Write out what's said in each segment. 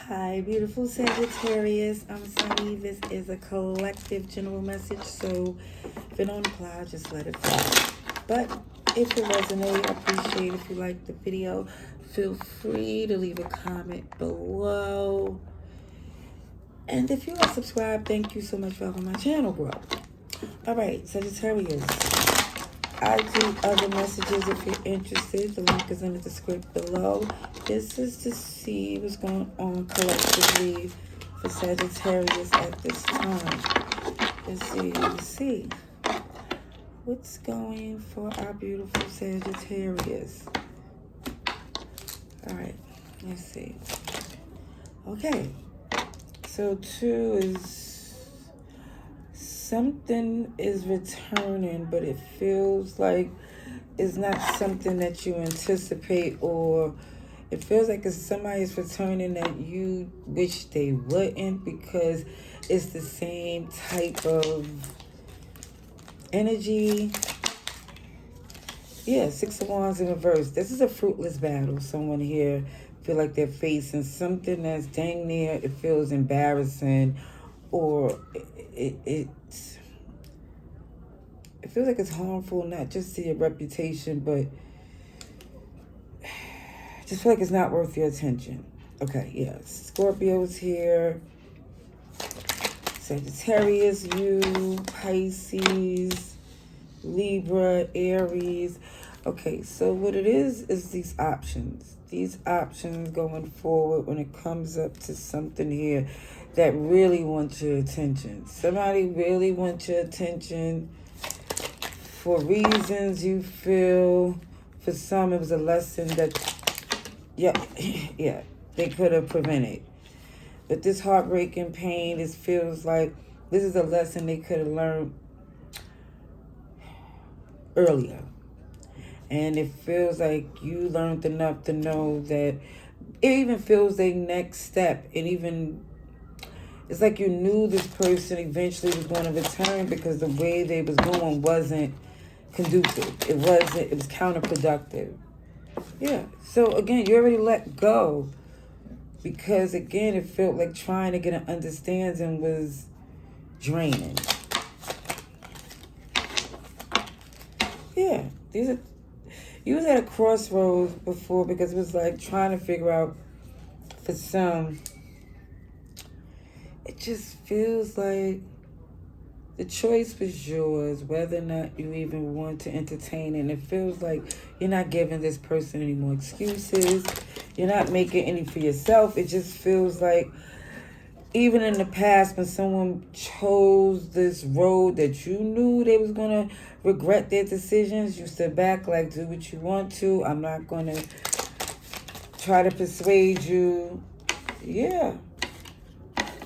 Hi, beautiful Sagittarius. I'm Sunny. This is a collective general message, so if it don't apply, just let it fly. But if it resonates, I appreciate if you like the video. Feel free to leave a comment below. And if you are subscribed, thank you so much for helping my channel grow. All right, Sagittarius. I do other messages if you're interested. The link is in the description below. This is to see what's going on collectively for Sagittarius at this time. Let's see. What's going for our beautiful Sagittarius? All right, let's see. Okay, so 2 is something is returning, but it feels like it's not something that you anticipate, or it feels like it's somebody's returning that you wish they wouldn't, because it's the same type of energy. Yeah, 6 of Wands in reverse. This is a fruitless battle. Someone here feel like they're facing something that's dang near, it feels embarrassing, or it feels like it's harmful, not just to your reputation, but just feel like it's not worth your attention. Okay, yeah. Scorpio's here. Sagittarius, you, Pisces, Libra, Aries. Okay, so what it is these options. These options going forward when it comes up to something here that really wants your attention. Somebody really wants your attention for reasons you feel. For some, it was a lesson that, yeah, they could have prevented. But this heartbreaking pain, this feels like this is a lesson they could have learned earlier. And it feels like you learned enough to know that it even feels their next step. And even, it's like you knew this person eventually was going to return, because the way they was going wasn't conducive. It was counterproductive. Yeah. So again, you already let go, because again, it felt like trying to get an understanding was draining. Yeah. You was at a crossroads before, because it was like trying to figure out, for some, it just feels like the choice was yours, whether or not you even want to entertain it. And it feels like you're not giving this person any more excuses. You're not making any for yourself. It just feels like, even in the past, when someone chose this road that you knew they was going to regret their decisions, you stood back like, do what you want to. I'm not going to try to persuade you. Yeah.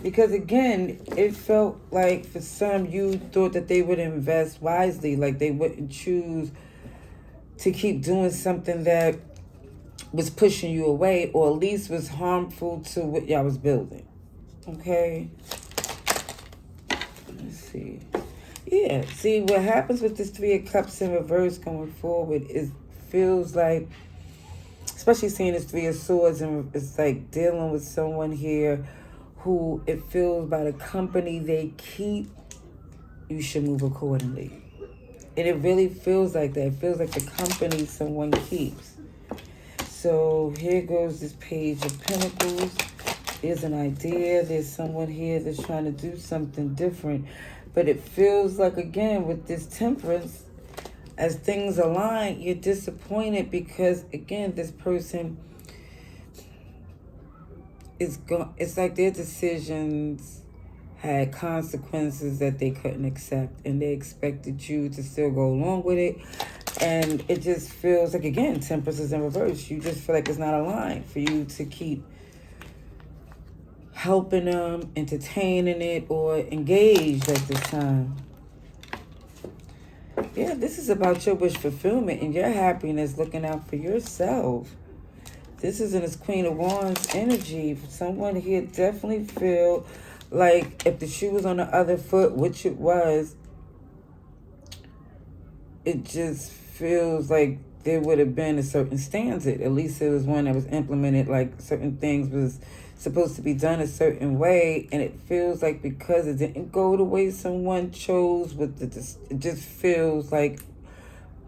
Because again, it felt like for some, you thought that they would invest wisely. Like they wouldn't choose to keep doing something that was pushing you away, or at least was harmful to what y'all was building. Okay. Let's see. Yeah. See, what happens with this 3 of Cups in reverse going forward is, feels like, especially seeing this 3 of Swords, and it's like dealing with someone here who it feels by the company they keep, you should move accordingly. And it really feels like that. It feels like the company someone keeps. So here goes this Page of Pentacles. There's an idea. There's someone here that's trying to do something different. But it feels like, again, with this Temperance, as things align, you're disappointed because, again, this person is it's like their decisions had consequences that they couldn't accept, and they expected you to still go along with it. And it just feels like, again, Temperance is in reverse. You just feel like it's not aligned for you to keep helping them, entertaining it, or engaged at this time. Yeah, this is about your wish fulfillment and your happiness, looking out for yourself. This is in this Queen of Wands energy. Someone here definitely feel like if the shoe was on the other foot, which it was, it just feels like there would have been a certain stance. At least it was one that was implemented, like certain things was supposed to be done a certain way, and it feels like because it didn't go the way someone chose, it just feels like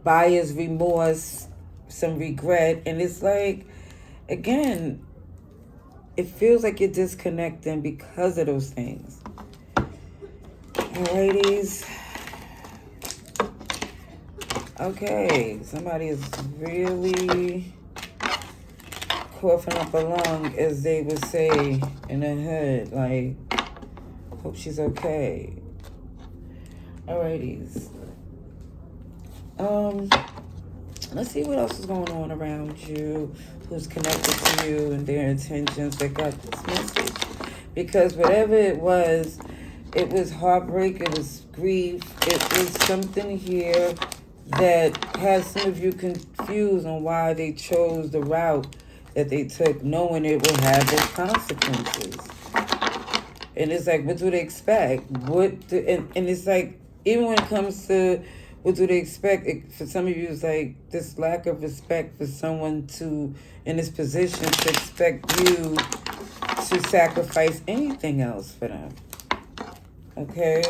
buyer's remorse, some regret, and it's like, again, it feels like you're disconnecting because of those things. Alrighties. Okay, somebody is really coughing up a lung, as they would say in the hood. Like, hope she's okay. Alrighties. Let's see what else is going on around you, who's connected to you and their intentions that got this message. Because whatever it was heartbreak, it was grief, it was something here that has some of you confused on why they chose the route that they took, knowing it will have those consequences. And it's like, what do they expect? And it's like, even when it comes to what do they expect, for some of you, it's like this lack of respect for someone in this position to expect you to sacrifice anything else for them. Okay?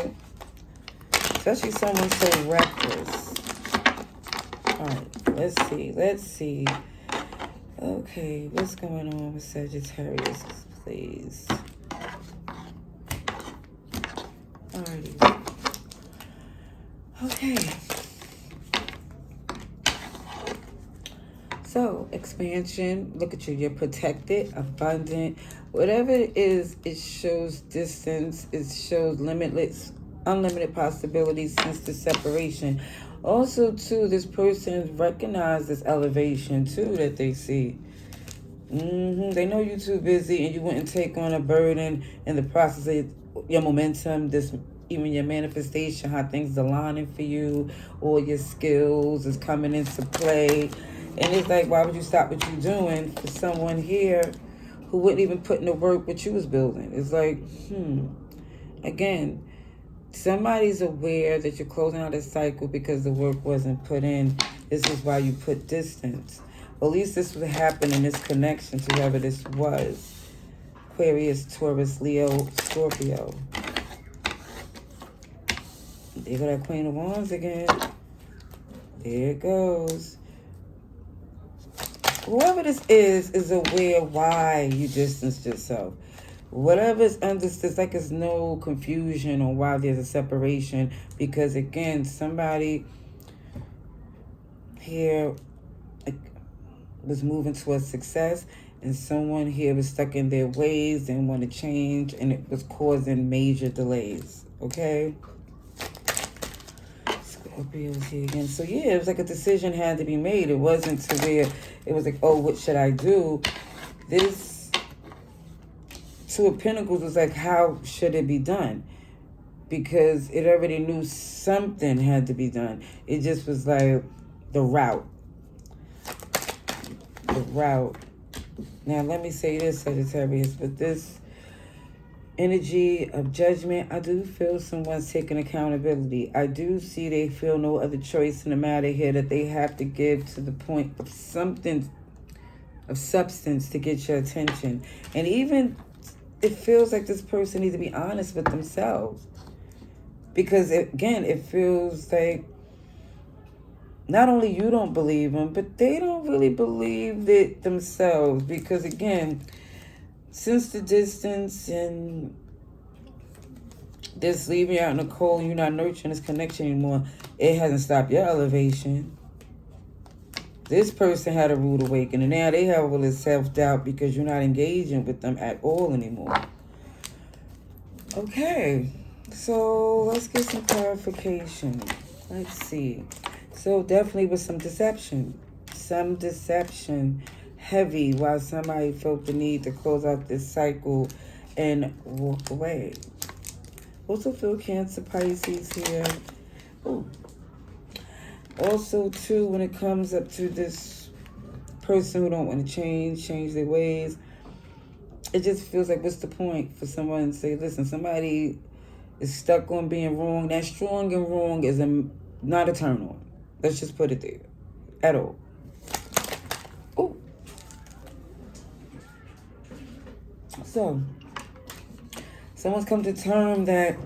Especially someone so reckless. Alright, let's see. Okay, what's going on with Sagittarius, please? Alrighty. Okay. So, expansion, look at you. You're protected, abundant. Whatever it is, it shows distance. It shows unlimited possibilities since the separation. Also, too, this person recognizes elevation, too, that they see. They know you're too busy and you wouldn't take on a burden in the process of your momentum, even your manifestation, how things are aligning for you, all your skills is coming into play. And it's like, why would you stop what you're doing for someone here who wouldn't even put in the work what you was building? It's like, Again, somebody's aware that you're closing out a cycle because the work wasn't put in. This is why you put distance. At least this would happen in this connection to whoever this was. Aquarius, Taurus, Leo, Scorpio. There go that Queen of Wands again. There it goes. Whoever this is aware why you distanced yourself. Whatever's understood, it's like there's no confusion on why there's a separation. Because again, somebody here was moving towards success, and someone here was stuck in their ways and want to change, and it was causing major delays. Okay? Scorpio's here again. So yeah, it was like a decision had to be made. It wasn't to where it was like, oh, what should I do? This Two of Pentacles was like, how should it be done? Because it already knew something had to be done. It just was like the route. The route. Now, let me say this, Sagittarius, but this energy of judgment, I do feel someone's taking accountability. I do see they feel no other choice in the matter here, that they have to give to the point of something of substance to get your attention. And even it feels like this person needs to be honest with themselves. Because, again, it feels like not only you don't believe them, but they don't really believe it themselves. Because, again, since the distance and this leaving you out in the cold, you're not nurturing this connection anymore, it hasn't stopped your elevation. This person had a rude awakening. Now they have all this self-doubt because you're not engaging with them at all anymore. Okay, so let's get some clarification. Let's see. So definitely with some deception. Some deception heavy while somebody felt the need to close out this cycle and walk away. Also feel Cancer, Pisces here. Ooh. Also, too, when it comes up to this person who don't want to change their ways, it just feels like, what's the point for someone to say, listen, somebody is stuck on being wrong. That strong and wrong is not a turn on. Let's just put it there. At all. Ooh. So, someone's come to term that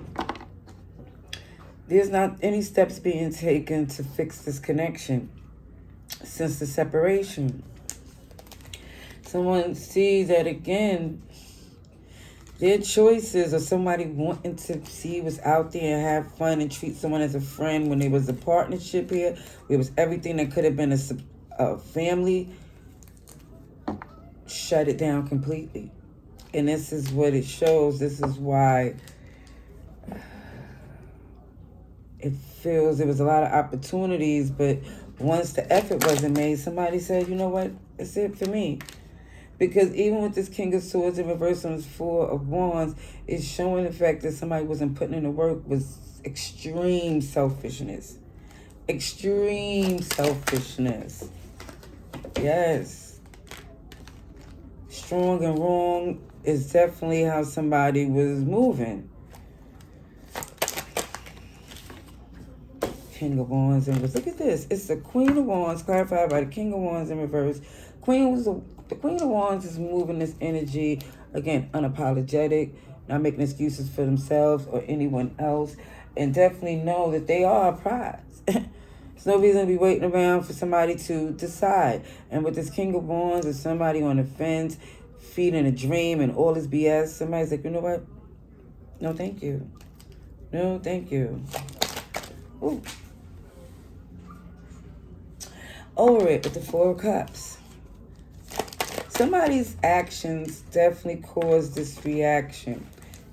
there's not any steps being taken to fix this connection since the separation. Someone sees that again, their choices or somebody wanting to see what's out there and have fun and treat someone as a friend when there was a partnership here, it was everything that could have been a family, shut it down completely. And this is what it shows. This is why it feels there was a lot of opportunities, but once the effort wasn't made, somebody said, you know what, it's it for me. Because even with this King of Swords in reverse on this Four of Wands, it's showing the fact that somebody wasn't putting in the work was extreme selfishness. Extreme selfishness. Yes. Strong and wrong is definitely how somebody was moving. King of Wands in reverse. Look at this. It's the Queen of Wands clarified by the King of Wands in reverse. The Queen of Wands is moving this energy, again, unapologetic, not making excuses for themselves or anyone else, and definitely know that they are a prize. There's no reason to be waiting around for somebody to decide. And with this King of Wands, is somebody on the fence, feeding a dream and all this BS. Somebody's like, you know what? No, thank you. No, thank you. Ooh. Over it with the Four of Cups. Somebody's actions definitely caused this reaction.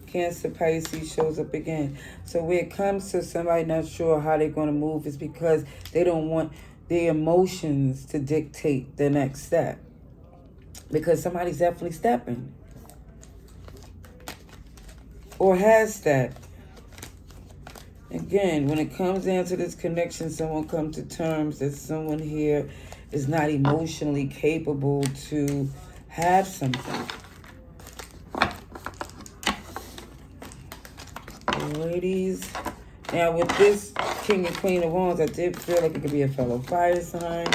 Cancer, Pisces shows up again. So when it comes to somebody not sure how they're going to move, it's because they don't want their emotions to dictate the next step. Because somebody's definitely stepping. Or has stepped. Again, when it comes down to this connection, someone comes to terms that someone here is not emotionally capable to have something. Ladies, now with this King and Queen of Wands, I did feel like it could be a fellow fire sign.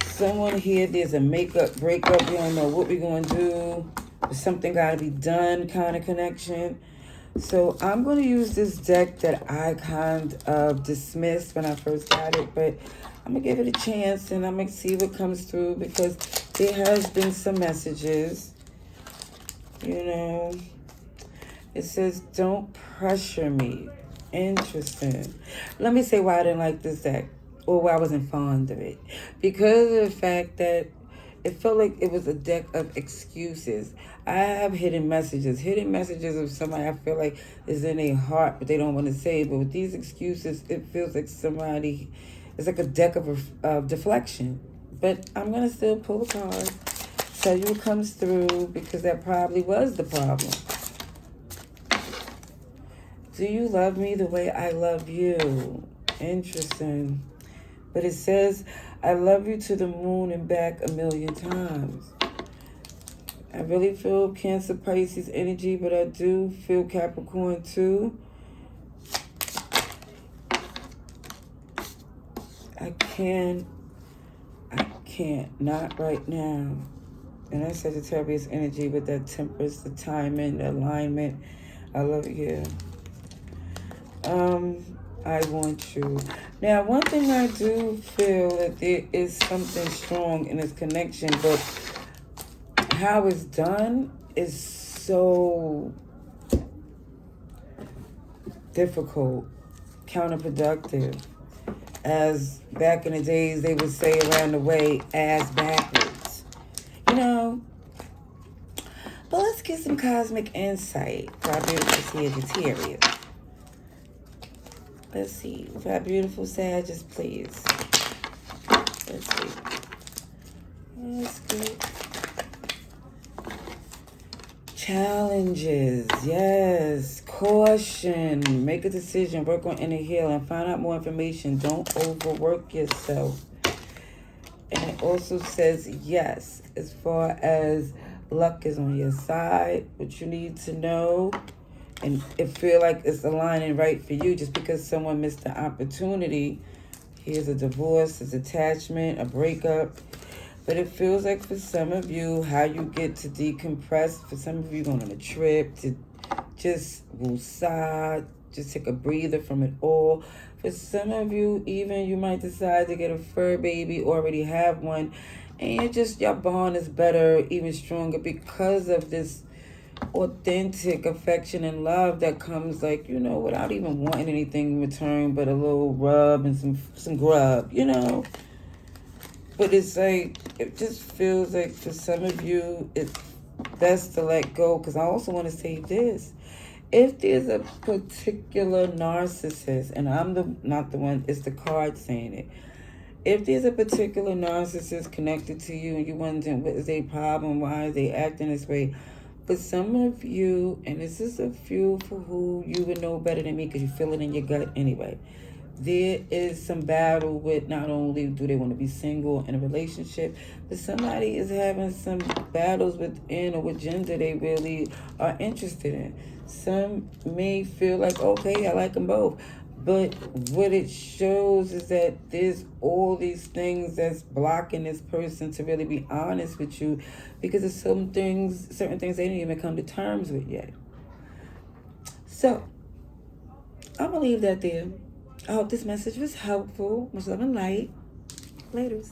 Someone here, there's a breakup, we don't know what we're going to do. Something got to be done kind of connection. So I'm going to use this deck that I kind of dismissed when I first got it, but I'm going to give it a chance and I'm going to see what comes through because there has been some messages, you know. It says, don't pressure me. Interesting. Let me say why I didn't like this deck or why I wasn't fond of it. Because of the fact that it felt like it was a deck of excuses. I have hidden messages of somebody I feel like is in their heart, but they don't want to say it. But with these excuses, it feels like somebody, it's like a deck of deflection. But I'm going to still pull a card, tell you what comes through, because that probably was the problem. Do you love me the way I love you? Interesting. But it says, I love you to the moon and back 1,000,000 times. I really feel Cancer, Pisces energy, but I do feel Capricorn too. I can't, not right now. And that's Sagittarius energy with that temperance, the timing, the alignment. I love you. I want you. Now, one thing I do feel that there is something strong in this connection, but how it's done is so difficult, counterproductive. As back in the days, they would say around the way, ass backwards. You know? But let's get some cosmic insight for our beautiful Sagittarius. Let's see. For our beautiful Sagittarius, please. Let's see. That's good. Challenges. Yes. Caution. Make a decision. Work on inner healing. Find out more information. Don't overwork yourself. And it also says yes. As far as luck is on your side. What you need to know. And it feel like it's aligning right for you just because someone missed the opportunity. Here's a divorce, a detachment, a breakup. But it feels like for some of you, how you get to decompress. For some of you, going on a trip to just woosah, just take a breather from it all. For some of you, even you might decide to get a fur baby, already have one, and your bond is better, even stronger because of this authentic affection and love that comes, like, without even wanting anything in return but a little rub and some grub. But it's like, it just feels like for some of you, it's best to let go. Because I also want to say this. If there's a particular narcissist, and I'm not the one, it's the card saying it. If there's a particular narcissist connected to you and you wondering what is their problem, why are they acting this way? For some of you, and this is a few for who you would know better than me because you feel it in your gut anyway. There is some battle with not only do they want to be single in a relationship, but somebody is having some battles within or with gender they really are interested in. Some may feel like, okay, I like them both. But what it shows is that there's all these things that's blocking this person to really be honest with you because of certain things they didn't even come to terms with yet. So, I'm going to leave that there. I hope this message was helpful. Much love and light. Laters.